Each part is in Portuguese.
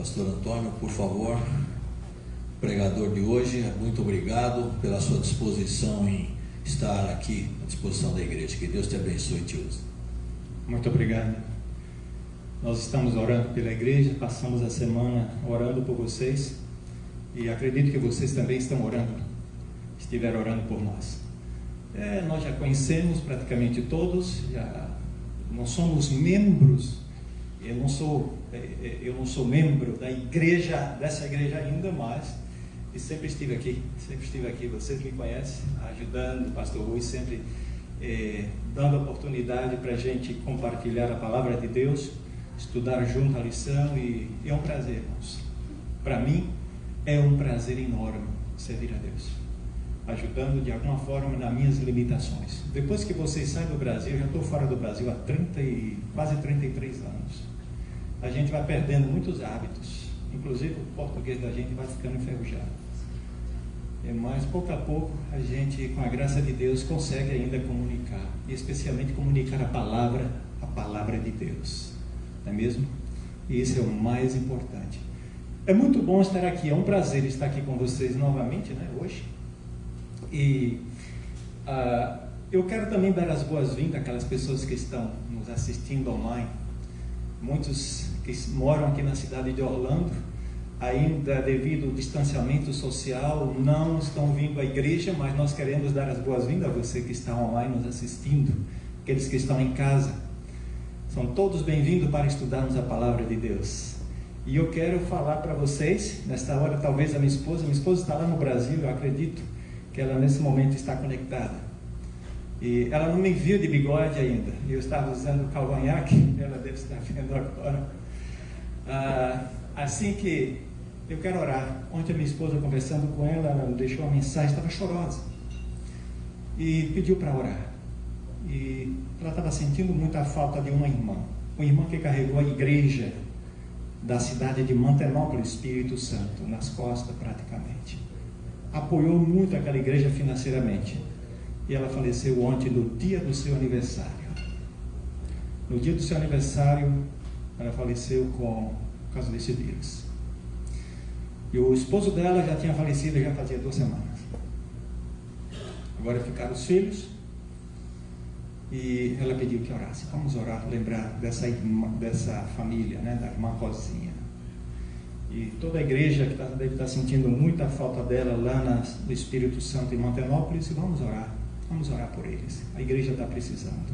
Pastor Antônio, por favor, pregador de hoje, muito obrigado pela sua disposição em estar aqui à disposição da igreja. Que Deus te abençoe e te use. Muito obrigado. Nós estamos orando pela igreja, passamos a semana orando por vocês e acredito que vocês também estão orando, estiveram orando por nós. Nós já conhecemos praticamente todos, já não somos membros. Eu não sou membro da igreja, dessa igreja ainda, mas e sempre estive aqui. Vocês me conhecem, ajudando o pastor Rui, sempre dando oportunidade para a gente compartilhar a palavra de Deus, estudar junto a lição, e é um prazer, irmãos. Para mim é um prazer enorme servir a Deus, ajudando de alguma forma nas minhas limitações. Depois que vocês saem do Brasil, eu já estou fora do Brasil há quase 33 anos. A gente vai perdendo muitos hábitos, inclusive o português da gente vai ficando enferrujado. Mas pouco a pouco a gente, com a graça de Deus, consegue ainda comunicar, e especialmente comunicar a palavra de Deus, não é mesmo? E isso é o mais importante. É muito bom estar aqui, é um prazer estar aqui com vocês novamente, né, hoje. E eu quero também dar as boas-vindas àquelas pessoas que estão nos assistindo online. Muitos que moram aqui na cidade de Orlando, ainda devido ao distanciamento social, não estão vindo à igreja, mas nós queremos dar as boas-vindas a você que está online nos assistindo, aqueles que estão em casa. São todos bem-vindos para estudarmos a palavra de Deus. E eu quero falar para vocês, nesta hora, talvez a minha esposa está lá no Brasil, eu acredito que ela nesse momento está conectada. E ela não me viu de bigode ainda. Eu estava usando cavanhaque, ela deve estar vendo agora. Assim que eu quero orar. Ontem a minha esposa, conversando com ela, ela deixou uma mensagem, estava chorosa, e pediu para orar. E ela estava sentindo muita falta de uma irmã que carregou a igreja da cidade de Mantenópolis, Espírito Santo, nas costas praticamente. Apoiou muito aquela igreja financeiramente. E ela faleceu ontem, no dia do seu aniversário. No dia do seu aniversário, ela faleceu por causa desse vírus. E o esposo dela já tinha falecido já fazia 2 semanas. Agora ficaram os filhos. E ela pediu que orasse. Vamos orar, lembrar dessa família, né, da irmã Rosinha. E toda a igreja que deve estar sentindo muita falta dela lá no Espírito Santo em Mantenópolis. E vamos orar por eles. A igreja está precisando.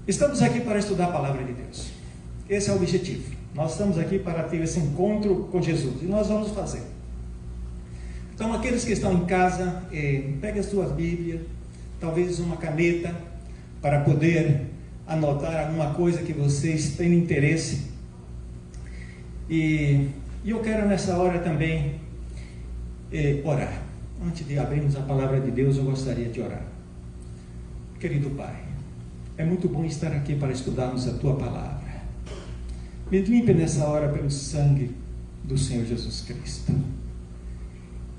Estamos aqui para estudar a palavra de Deus. Esse é o objetivo. Nós estamos aqui para ter esse encontro com Jesus. E nós vamos fazer. Então, aqueles que estão em casa, pegue a sua Bíblia, talvez uma caneta, para poder anotar alguma coisa que vocês têm interesse. E eu quero nessa hora também orar. Antes de abrirmos a palavra de Deus, eu gostaria de orar. Querido Pai, é muito bom estar aqui para estudarmos a Tua palavra. Me limpe nessa hora pelo sangue do Senhor Jesus Cristo.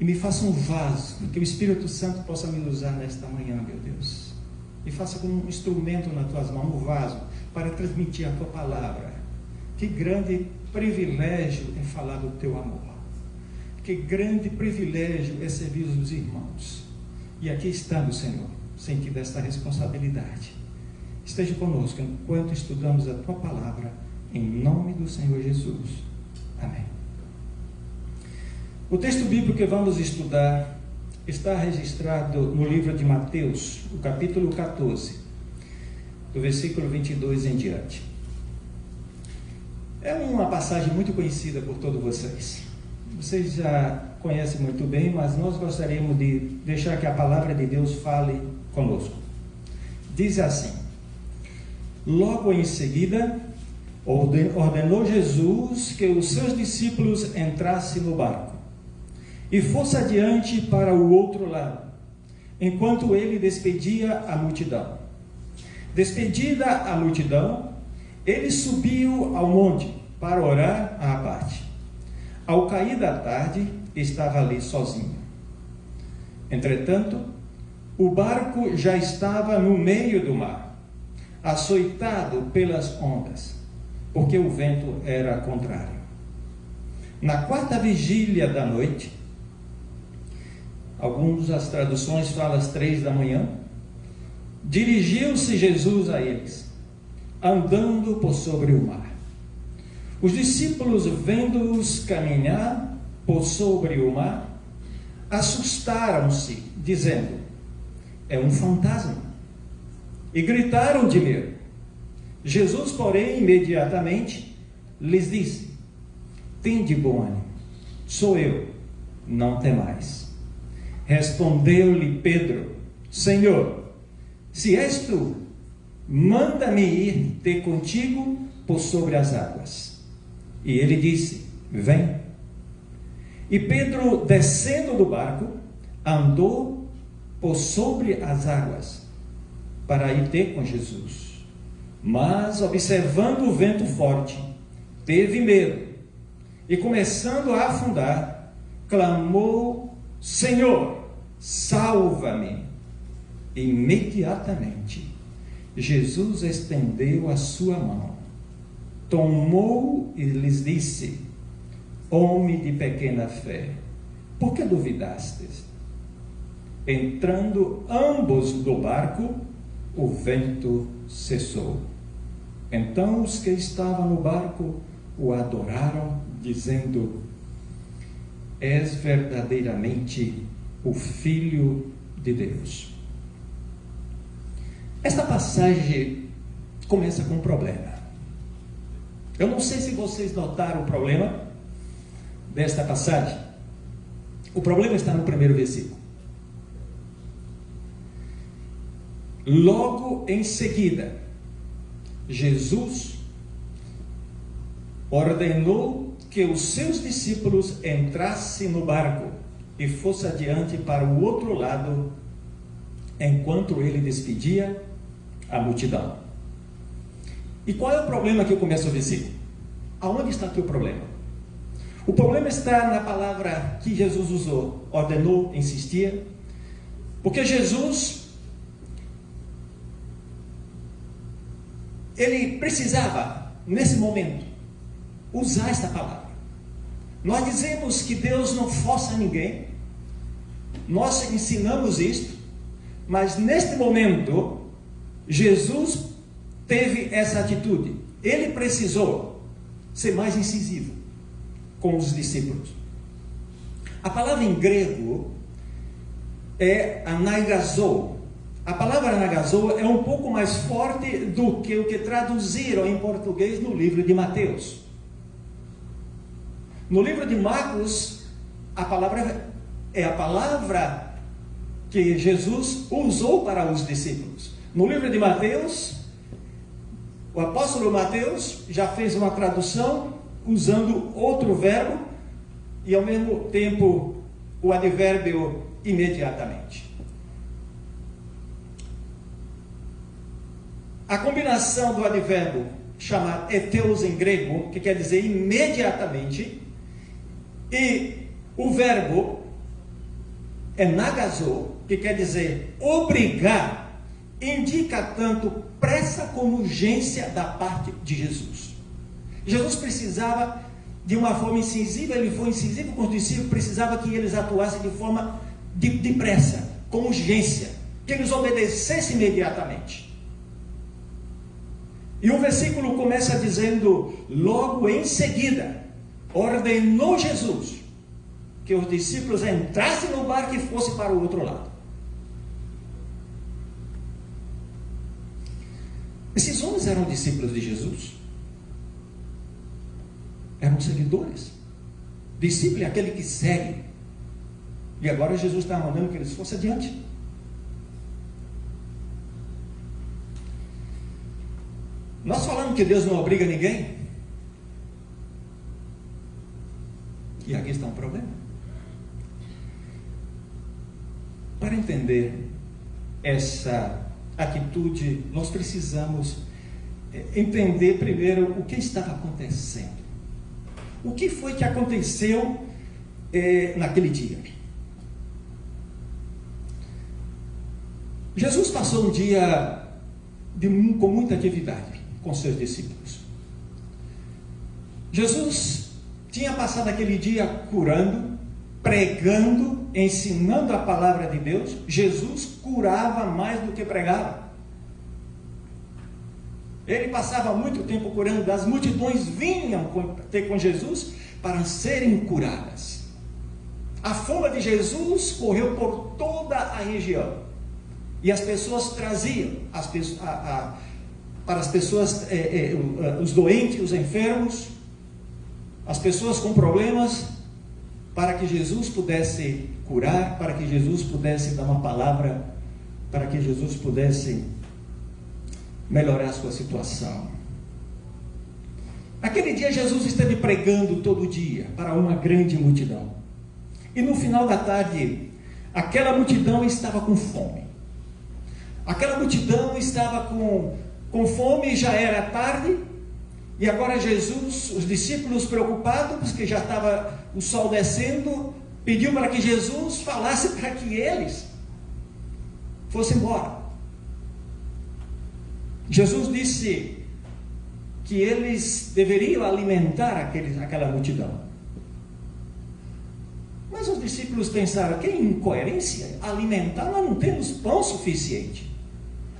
E me faça um vaso, que o Espírito Santo possa me usar nesta manhã, meu Deus. Me faça como um instrumento nas Tuas mãos, um vaso, para transmitir a Tua palavra. Que grande privilégio é falar do Teu amor. Que grande privilégio é servir os irmãos. E aqui estamos, Senhor, sentindo esta responsabilidade. Esteja conosco enquanto estudamos a Tua palavra, em nome do Senhor Jesus. Amém. O texto bíblico que vamos estudar está registrado no livro de Mateus, o capítulo 14, do versículo 22 em diante. É uma passagem muito conhecida por todos vocês. Vocês já conhecem muito bem, mas nós gostaríamos de deixar que a palavra de Deus fale conosco. Diz assim: logo em seguida, ordenou Jesus que os seus discípulos entrassem no barco e fosse adiante para o outro lado, enquanto ele despedia a multidão. Despedida a multidão, ele subiu ao monte para orar à parte. Ao cair da tarde, estava ali sozinho. Entretanto, o barco já estava no meio do mar, açoitado pelas ondas, porque o vento era contrário. Na quarta vigília da noite, as traduções falam às 3 da manhã, dirigiu-se Jesus a eles, andando por sobre o mar. Os discípulos, vendo-os caminhar por sobre o mar, assustaram-se, dizendo: é um fantasma, e gritaram de medo. Jesus, porém, imediatamente lhes disse: tende bom ânimo, sou eu, não temais. Respondeu-lhe Pedro: Senhor, se és tu, manda-me ir ter contigo por sobre as águas. E ele disse: vem. E Pedro, descendo do barco, andou por sobre as águas para ir ter com Jesus. Mas, observando o vento forte, teve medo e, começando a afundar, clamou: Senhor, salva-me! Imediatamente, Jesus estendeu a sua mão, tomou e lhes disse: homem de pequena fé, por que duvidastes? Entrando ambos no barco, o vento cessou. Então os que estavam no barco o adoraram, dizendo: és verdadeiramente o Filho de Deus. Esta passagem começa com um problema. Eu não sei se vocês notaram o problema desta passagem. O problema está no primeiro versículo. Logo em seguida, Jesus ordenou que os seus discípulos entrassem no barco e fosse adiante para o outro lado, enquanto ele despedia a multidão. E qual é o problema que começa o versículo? Aonde está aqui o problema? O problema está na palavra que Jesus usou: ordenou, insistia, porque Jesus, ele precisava, nesse momento, usar esta palavra. Nós dizemos que Deus não força ninguém, nós ensinamos isto, mas neste momento, Jesus teve essa atitude. Ele precisou ser mais incisivo com os discípulos. A palavra em grego é anagazou. A palavra anagazou é um pouco mais forte do que o que traduziram em português no livro de Mateus. No livro de Marcos, a palavra é a palavra que Jesus usou para os discípulos. No livro de Mateus, o apóstolo Mateus já fez uma tradução usando outro verbo e ao mesmo tempo o advérbio imediatamente. A combinação do advérbio chamado eteus em grego, que quer dizer imediatamente, e o verbo enagazou, que quer dizer obrigar, indica tanto pressa como urgência da parte de Jesus. Jesus precisava de uma forma incisiva, ele foi incisivo com os discípulos, precisava que eles atuassem de forma de pressa, com urgência, que eles obedecessem imediatamente. E o versículo começa dizendo: logo em seguida, ordenou Jesus que os discípulos entrassem no barco e fossem para o outro lado. Esses homens eram discípulos de Jesus? Eram seguidores? Discípulo é aquele que segue. E agora Jesus está mandando que eles fossem adiante. Nós falamos que Deus não obriga ninguém. E aqui está um problema. Para entender essa atitude, nós precisamos entender primeiro o que estava acontecendo. O que foi que aconteceu naquele dia? Jesus passou um dia com muita atividade com seus discípulos. Jesus tinha passado aquele dia curando, pregando, ensinando a palavra de Deus. Jesus curava mais do que pregava. Ele passava muito tempo curando, as multidões vinham ter com Jesus para serem curadas. A fama de Jesus correu por toda a região. E as pessoas traziam para as pessoas os doentes, os enfermos, as pessoas com problemas, para que Jesus pudesse curar, para que Jesus pudesse dar uma palavra, para que Jesus pudesse melhorar a sua situação. Aquele dia Jesus esteve pregando todo dia para uma grande multidão. E no final da tarde, aquela multidão estava com fome. Aquela multidão estava com fome, já era tarde. E agora Jesus, os discípulos preocupados, porque já estava o sol descendo, pediu para que Jesus falasse para que eles fossem embora. Jesus disse que eles deveriam alimentar aquela multidão. Mas os discípulos pensaram, que incoerência, alimentar, nós não temos pão suficiente.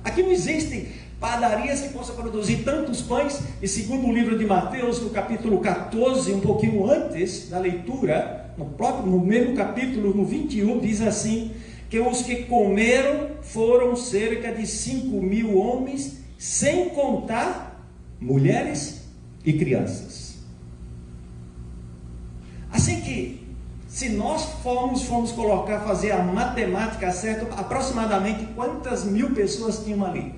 Aqui não existe padarias que possam produzir tantos pães. E segundo o livro de Mateus, no capítulo 14, um pouquinho antes da leitura, no mesmo capítulo, no 21, diz assim, que os que comeram foram cerca de 5.000 homens, sem contar mulheres e crianças. Assim que, se nós formos fazer a matemática certa, aproximadamente quantas mil pessoas tinham ali?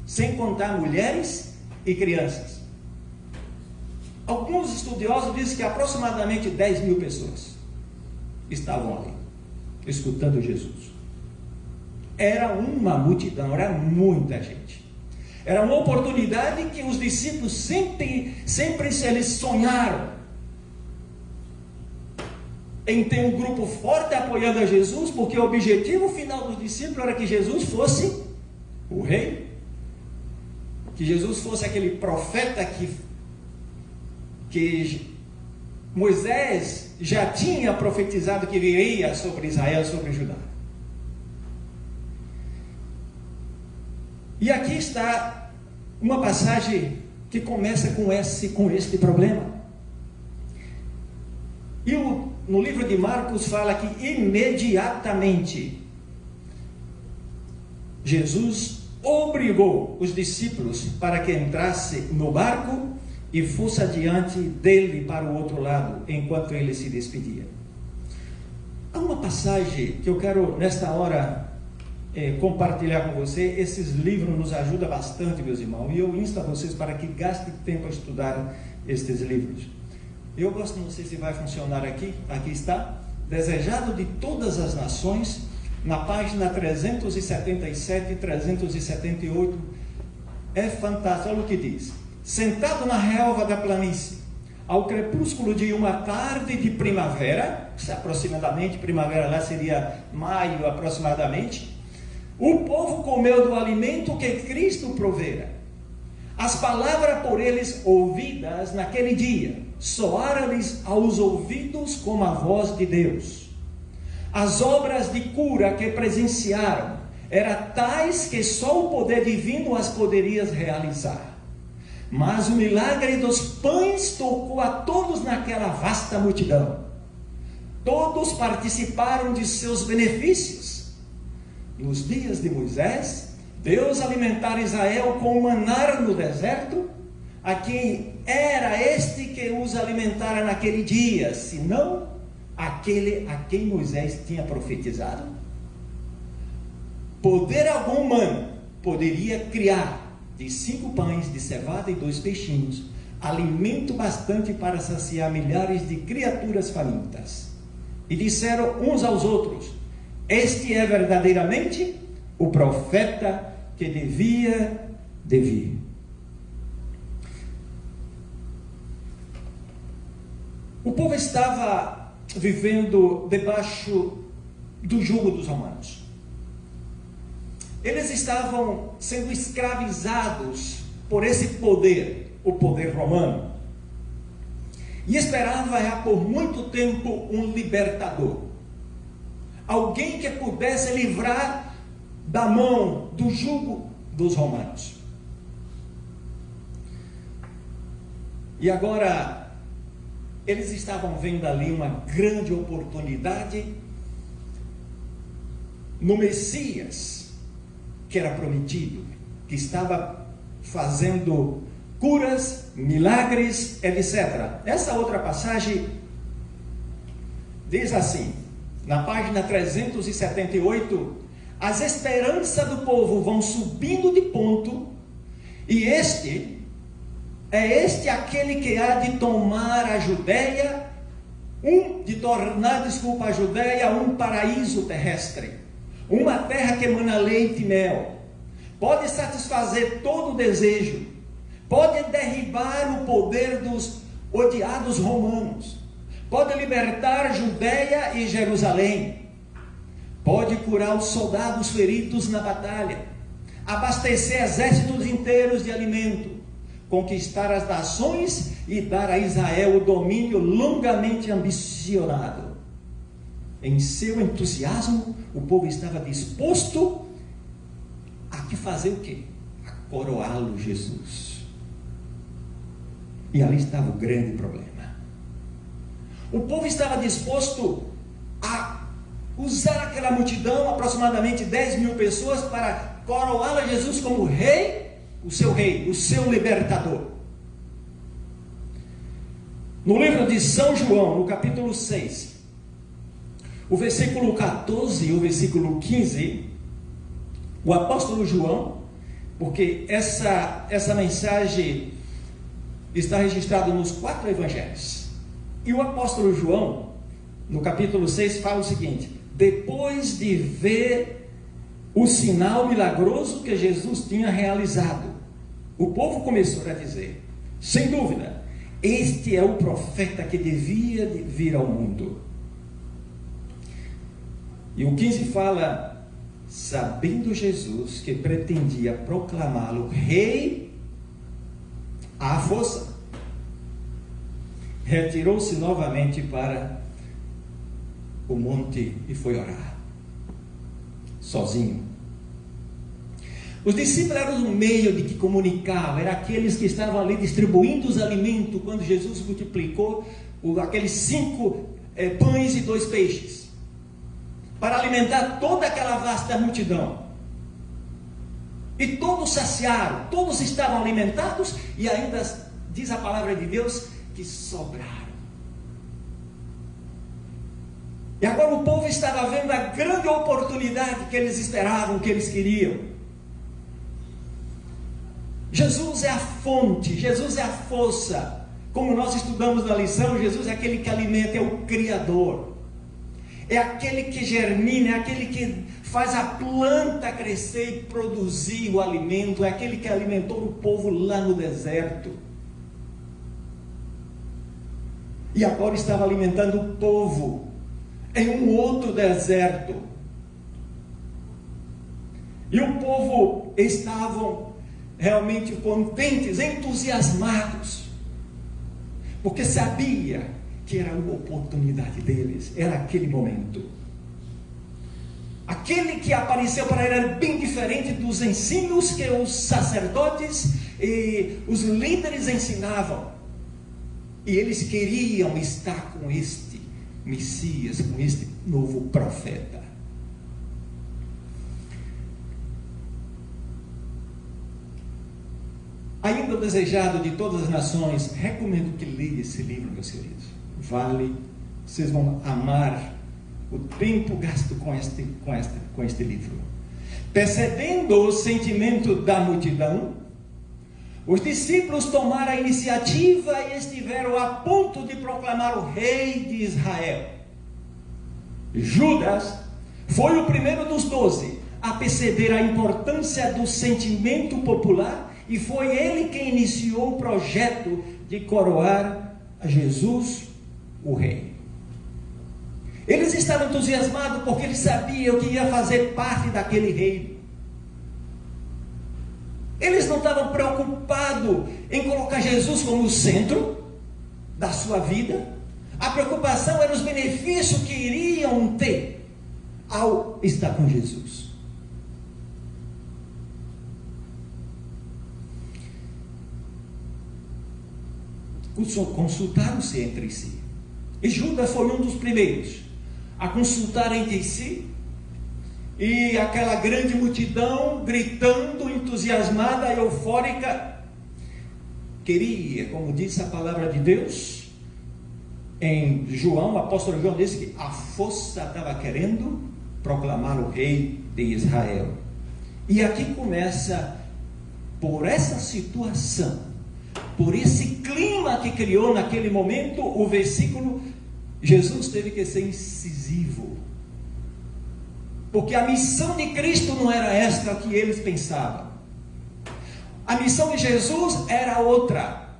Sem contar mulheres e crianças. Alguns estudiosos dizem que aproximadamente 10.000 pessoas estavam ali, escutando Jesus. Era uma multidão, era muita gente. Era uma oportunidade que os discípulos sempre eles sonharam em ter um grupo forte apoiando a Jesus, porque o objetivo final dos discípulos era que Jesus fosse o rei, que Jesus fosse aquele profeta que Moisés já tinha profetizado que viria sobre Israel, sobre Judá. E aqui está uma passagem que começa com este problema. E no livro de Marcos fala que imediatamente Jesus obrigou os discípulos para que entrasse no barco e fosse adiante dele para o outro lado, enquanto ele se despedia. Há uma passagem que eu quero nesta hora compartilhar com você. Esses livros nos ajudam bastante, meus irmãos, e eu insto a vocês para que gastem tempo a estudar estes livros. Eu gosto, não sei se vai funcionar aqui está, Desejado de Todas as Nações, na página 377 e 378, é fantástico. Olha o que diz: sentado na relva da planície, ao crepúsculo de uma tarde de primavera, aproximadamente, primavera lá seria maio aproximadamente, o povo comeu do alimento que Cristo provera. As palavras por eles ouvidas naquele dia soaram-lhes aos ouvidos como a voz de Deus. As obras de cura que presenciaram eram tais que só o poder divino as poderia realizar. Mas o milagre dos pães tocou a todos naquela vasta multidão. Todos participaram de seus benefícios. Nos dias de Moisés, Deus alimentara Israel com maná no deserto. A quem era este que os alimentara naquele dia, senão aquele a quem Moisés tinha profetizado? Poder algum humano poderia criar de 5 pães de cevada e 2 peixinhos alimento bastante para saciar milhares de criaturas famintas. E disseram uns aos outros: este é verdadeiramente o profeta que devia vir. O povo estava vivendo debaixo do jugo dos romanos. Eles estavam sendo escravizados por esse poder, o poder romano. e esperava já por muito tempo um libertador, alguém que pudesse livrar da mão, do jugo dos romanos. E agora, eles estavam vendo ali uma grande oportunidade no Messias, que era prometido, que estava fazendo curas, milagres, etc. Essa outra passagem diz assim, na página 378, as esperanças do povo vão subindo de ponto, e este aquele que há de tomar a Judeia, de tornar a Judeia um paraíso terrestre, uma terra que emana leite e mel, pode satisfazer todo o desejo, pode derribar o poder dos odiados romanos, pode libertar Judeia e Jerusalém, pode curar os soldados feridos na batalha, abastecer exércitos inteiros de alimento, conquistar as nações e dar a Israel o domínio longamente ambicionado. Em seu entusiasmo, o povo estava disposto a fazer o quê? A coroá-lo Jesus. E ali estava o grande problema. O povo estava disposto a usar aquela multidão, aproximadamente 10 mil pessoas, para coroá-lo Jesus como rei, o seu libertador. No livro de São João, no capítulo 6, o versículo 14 e o versículo 15, o apóstolo João, porque essa mensagem está registrada nos 4 evangelhos, e o apóstolo João, no capítulo 6, fala o seguinte: depois de ver o sinal milagroso que Jesus tinha realizado, o povo começou a dizer, sem dúvida, este é o profeta que devia vir ao mundo. E o 15 fala, sabendo Jesus que pretendia proclamá-lo rei à força, retirou-se novamente para o monte e foi orar, sozinho. Os discípulos eram o meio de que comunicavam, eram aqueles que estavam ali distribuindo os alimentos, quando Jesus multiplicou aqueles 5 pães e 2 peixes, para alimentar toda aquela vasta multidão. E todos saciaram, todos estavam alimentados, e ainda diz a palavra de Deus que sobraram. E agora o povo estava vendo a grande oportunidade que eles esperavam, que eles queriam. Jesus é a fonte, Jesus é a força. Como nós estudamos na lição, Jesus é aquele que alimenta, é o Criador. É aquele que germina, é aquele que faz a planta crescer e produzir o alimento, é aquele que alimentou o povo lá no deserto. E agora estava alimentando o povo em um outro deserto. E o povo estavam realmente contentes, entusiasmados, porque sabia que era uma oportunidade deles, era aquele momento. Aquele que apareceu para ele era bem diferente dos ensinos que os sacerdotes e os líderes ensinavam. E eles queriam estar com este Messias, com este novo profeta. Ainda o desejado de todas as nações, recomendo que leia esse livro, meus queridos. Vale, vocês vão amar o tempo gasto com este livro. Percebendo o sentimento da multidão, os discípulos tomaram a iniciativa e estiveram a ponto de proclamar o rei de Israel. Judas foi o primeiro dos 12 a perceber a importância do sentimento popular, e foi ele quem iniciou o projeto de coroar a Jesus, o rei. Eles estavam entusiasmados porque eles sabiam que ia fazer parte daquele reino. Eles não estavam preocupados em colocar Jesus como centro. da sua vida. A preocupação era os benefícios que iriam ter ao estar com Jesus. Consultaram-se entre si. E Judas foi um dos primeiros a consultar entre si. E aquela grande multidão gritando, entusiasmada, eufórica, queria, como diz a palavra de Deus, em João, o apóstolo João disse que a força estava querendo proclamar o rei de Israel. E aqui começa, por essa situação, por esse clima que criou naquele momento, o versículo, Jesus teve que ser incisivo. Porque a missão de Cristo não era esta que eles pensavam. A missão de Jesus era outra.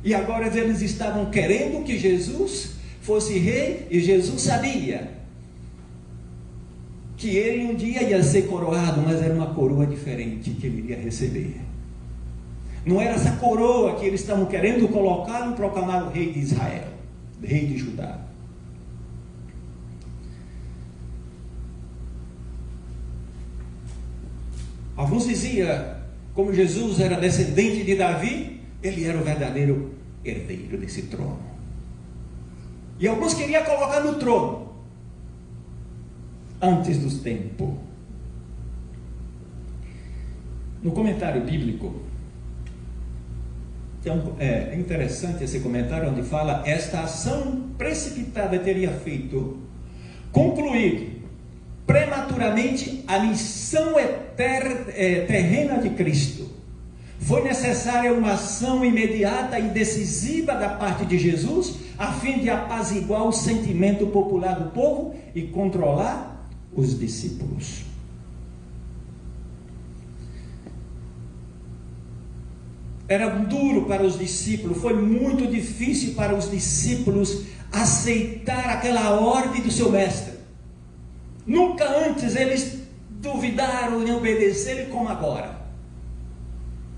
E agora eles estavam querendo que Jesus fosse rei, e Jesus sabia que ele um dia ia ser coroado, mas era uma coroa diferente que ele iria receber. Não era essa coroa que eles estavam querendo colocar e proclamar o rei de Israel, rei de Judá. Alguns diziam, como Jesus era descendente de Davi, ele era o verdadeiro herdeiro desse trono. E alguns queriam colocar no trono antes dos tempos. No comentário bíblico, é interessante esse comentário onde fala: esta ação precipitada teria feito concluir prematuramente a missão terrena de Cristo. Foi necessária uma ação imediata e decisiva da parte de Jesus, a fim de apaziguar o sentimento popular do povo e controlar os discípulos. Era duro para os discípulos, foi muito difícil para os discípulos aceitar aquela ordem do seu mestre. Nunca antes eles duvidaram em obedecer como agora.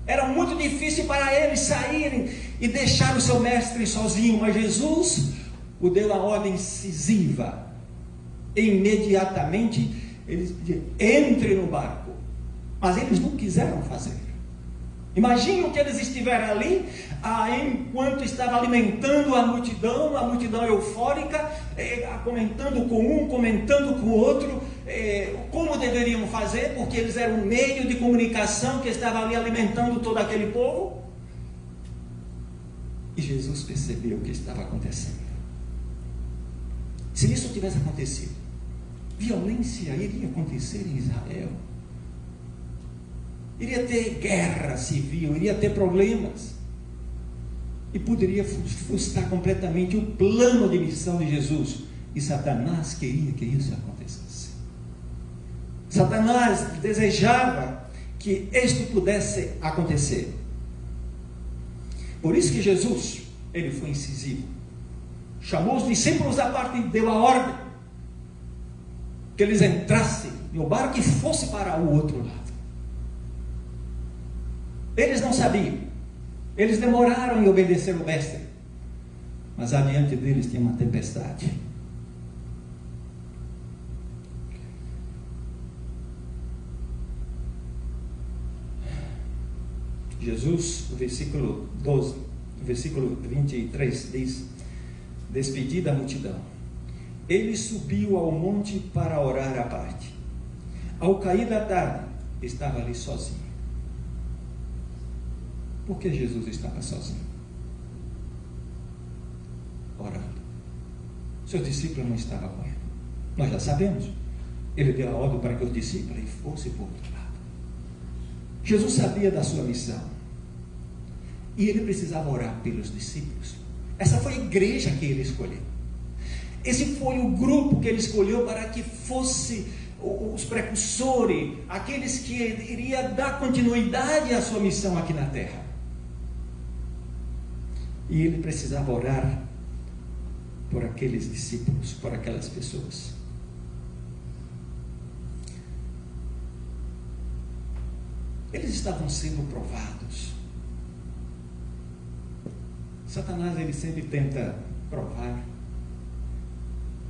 Era muito difícil para eles saírem e deixar o seu mestre sozinho, mas Jesus o deu a ordem incisiva. Imediatamente eles pediram: entre no barco. Mas eles não quiseram fazer. Imagine o que eles estiveram ali, enquanto estava alimentando a multidão eufórica, comentando com um, comentando com o outro, como deveriam fazer, porque eles eram um meio de comunicação que estava ali alimentando todo aquele povo. E Jesus percebeu o que estava acontecendo. Se isso tivesse acontecido, violência iria acontecer em Israel. Iria ter guerra civil, iria ter problemas. E poderia frustrar completamente o plano de missão de Jesus. E Satanás queria que isso acontecesse. Satanás desejava que isto pudesse acontecer. Por isso que Jesus, ele foi incisivo. Chamou os discípulos da parte e deu a ordem que eles entrassem no barco e fossem para o outro lado. Eles não sabiam. Eles demoraram em obedecer o mestre. Mas adiante deles tinha uma tempestade. Jesus, o versículo 12, o versículo 23 diz: despedida a multidão, ele subiu ao monte para orar à parte. Ao cair da tarde, estava ali sozinho. Por que Jesus estava sozinho? Orando. Seus discípulos não estavam com ele. Nós já sabemos. Ele deu a ordem para que os discípulos fossem para o outro lado. Jesus sabia da sua missão. E ele precisava orar pelos discípulos. Essa foi a igreja que ele escolheu. Esse foi o grupo que ele escolheu para que fosse os precursores, aqueles que iriam dar continuidade à sua missão aqui na terra. E ele precisava orar por aqueles discípulos, por aquelas pessoas. Eles estavam sendo provados. Satanás, ele sempre tenta provar.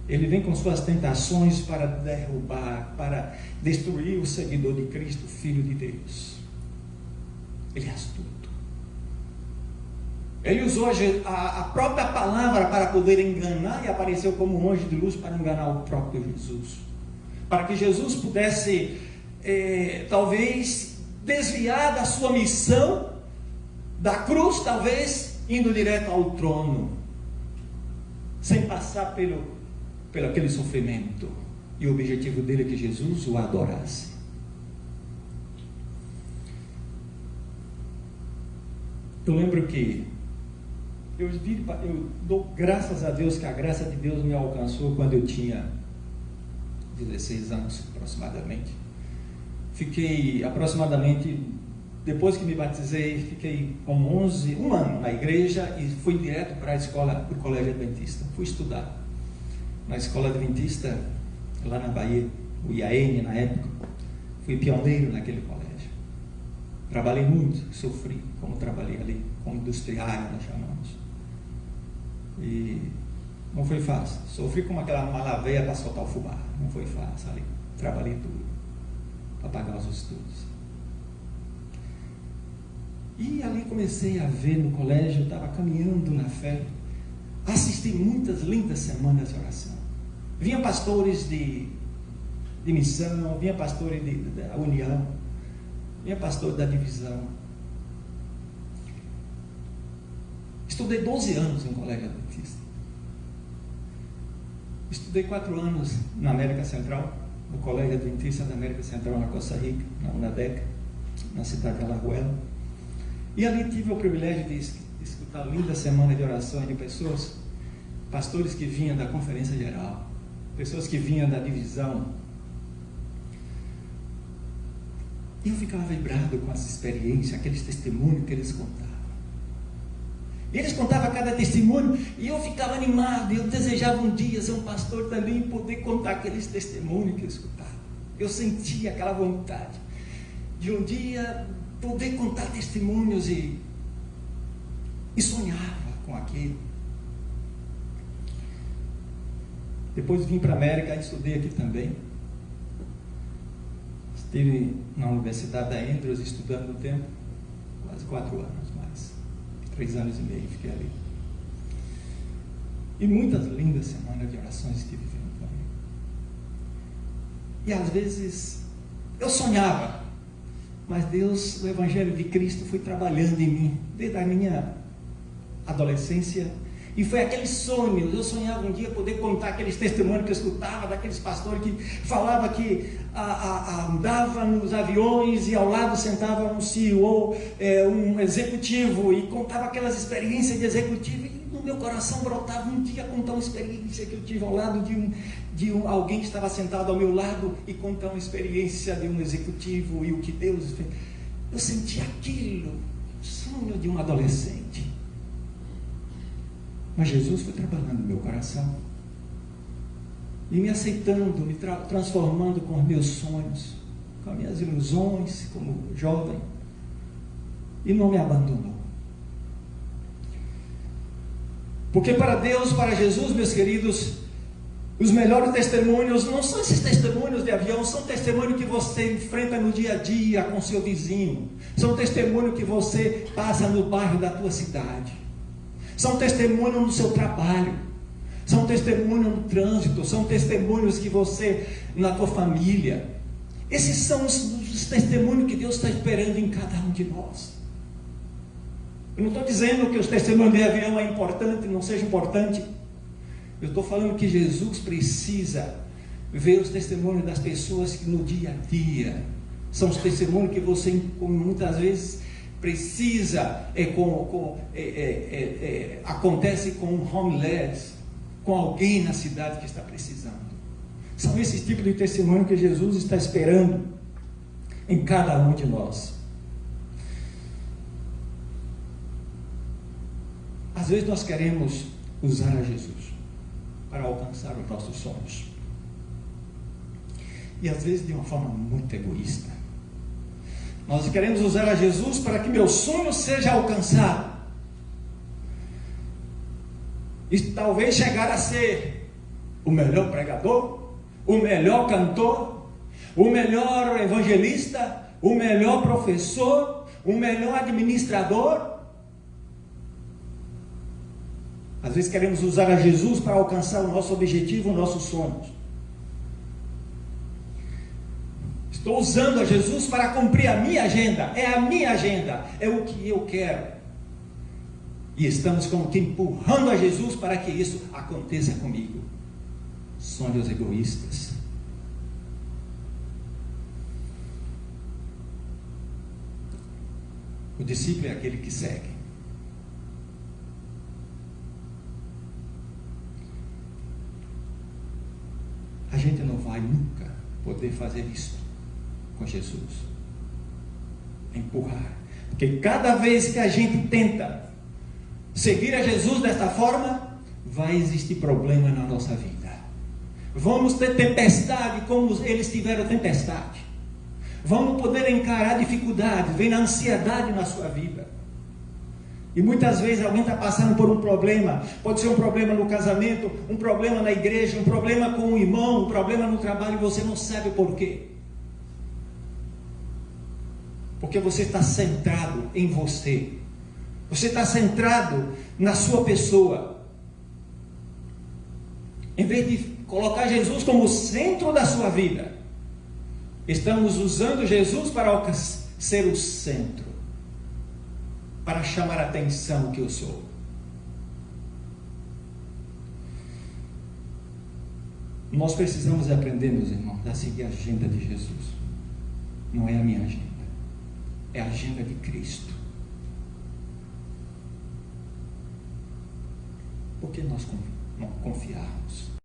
Ele vem com suas tentações para derrubar, para destruir o seguidor de Cristo, Filho de Deus. Ele é astuto. Ele usou a própria palavra para poder enganar e apareceu como um anjo de luz para enganar o próprio Jesus. Para que Jesus pudesse, talvez, desviar da sua missão, da cruz, talvez, indo direto ao trono, sem passar pelo aquele sofrimento. E o objetivo dele é que Jesus o adorasse. Eu lembro que eu dou graças a Deus que a graça de Deus me alcançou quando eu tinha 16 anos aproximadamente. Fiquei aproximadamente, depois que me batizei, fiquei com um ano na igreja e fui direto para a escola, para o colégio adventista. Fui estudar na escola adventista, lá na Bahia, o IAN na época. Fui pioneiro naquele colégio. Trabalhei muito, sofri como trabalhei ali, como industriário, nós chamamos. E não foi fácil. Sofri como aquela malaveia para soltar o fubá. Não foi fácil ali. Trabalhei tudo para pagar os estudos. E ali comecei a ver no colégio, eu estava caminhando na fé. Assisti muitas lindas semanas de oração. Vinha pastores de missão, vinha pastores da União, vinha pastor da divisão. Estudei 12 anos em colégio adventista. Estudei 4 anos na América Central, no colégio adventista da América Central, na Costa Rica, na UNADEC, na cidade de Alajuela. E ali tive o privilégio de escutar linda semana de orações de pessoas, pastores que vinham da conferência geral, pessoas que vinham da divisão. E eu ficava vibrado com as experiências, aqueles testemunhos que eles contavam. E eles contavam cada testemunho e eu ficava animado. Eu desejava um dia ser um pastor também e poder contar aqueles testemunhos que eu escutava. Eu sentia aquela vontade de um dia poder contar testemunhos e sonhava com aquilo. Depois vim para a América e estudei aqui também. Estive na Universidade da Andrews estudando um tempo, quase 4 anos mais. 3 anos e meio fiquei ali. E muitas lindas semanas de orações estive vivendo também. E às vezes eu sonhava, mas Deus, o Evangelho de Cristo foi trabalhando em mim, desde a minha adolescência. E foi aqueles sonhos, eu sonhava um dia poder contar aqueles testemunhos que eu escutava, daqueles pastores que falavam que andava nos aviões e ao lado sentava um CEO, um executivo, e contava aquelas experiências de executivo, e no meu coração brotava um dia contar uma experiência que eu tive ao lado alguém que estava sentado ao meu lado e contar uma experiência de um executivo e o que Deus fez. Eu senti aquilo, sonho de um adolescente. Mas Jesus foi trabalhando no meu coração e me aceitando, me transformando com os meus sonhos, com as minhas ilusões como jovem, e não me abandonou. Porque para Deus, para Jesus, meus queridos, os melhores testemunhos não são esses testemunhos de avião, são testemunhos que você enfrenta no dia a dia com seu vizinho, são testemunhos que você passa no bairro da tua cidade. São testemunhos no seu trabalho, são testemunhos no trânsito, são testemunhos que você, na tua família. Esses são os testemunhos que Deus está esperando em cada um de nós. Eu não estou dizendo que os testemunhos de avião é importante, não seja importante. Eu estou falando que Jesus precisa ver os testemunhos das pessoas que no dia a dia são os testemunhos que você muitas vezes precisa, acontece com um homeless, com alguém na cidade que está precisando. São esses tipos de testemunho que Jesus está esperando em cada um de nós. Às vezes nós queremos usar a Jesus para alcançar os nossos sonhos, e às vezes de uma forma muito egoísta. Nós queremos usar a Jesus para que meu sonho seja alcançado. e talvez chegar a ser o melhor pregador, o melhor cantor, o melhor evangelista, o melhor professor, o melhor administrador. Às vezes queremos usar a Jesus para alcançar o nosso objetivo, os nossos sonhos. Estou usando a Jesus para cumprir a minha agenda. É a minha agenda, é o que eu quero. E estamos como que empurrando a Jesus para que isso aconteça comigo. Sonhos egoístas. O discípulo é aquele que segue. A gente não vai nunca poder fazer isso com Jesus. Empurrar. Porque cada vez que a gente tenta seguir a Jesus desta forma, vai existir problema na nossa vida. Vamos ter tempestade como eles tiveram tempestade. Vamos poder encarar dificuldade, vem a ansiedade na sua vida. E muitas vezes alguém está passando por um problema, pode ser um problema no casamento, um problema na igreja, um problema com um irmão, um problema no trabalho, e você não sabe por quê. Porque você está centrado em você. Você está centrado na sua pessoa. Em vez de colocar Jesus como o centro da sua vida, estamos usando Jesus para ser o centro, para chamar a atenção que eu sou. Nós precisamos aprender, meus irmãos, a seguir a agenda de Jesus. Não é a minha agenda, é a agenda de Cristo. Por que nós não confiarmos?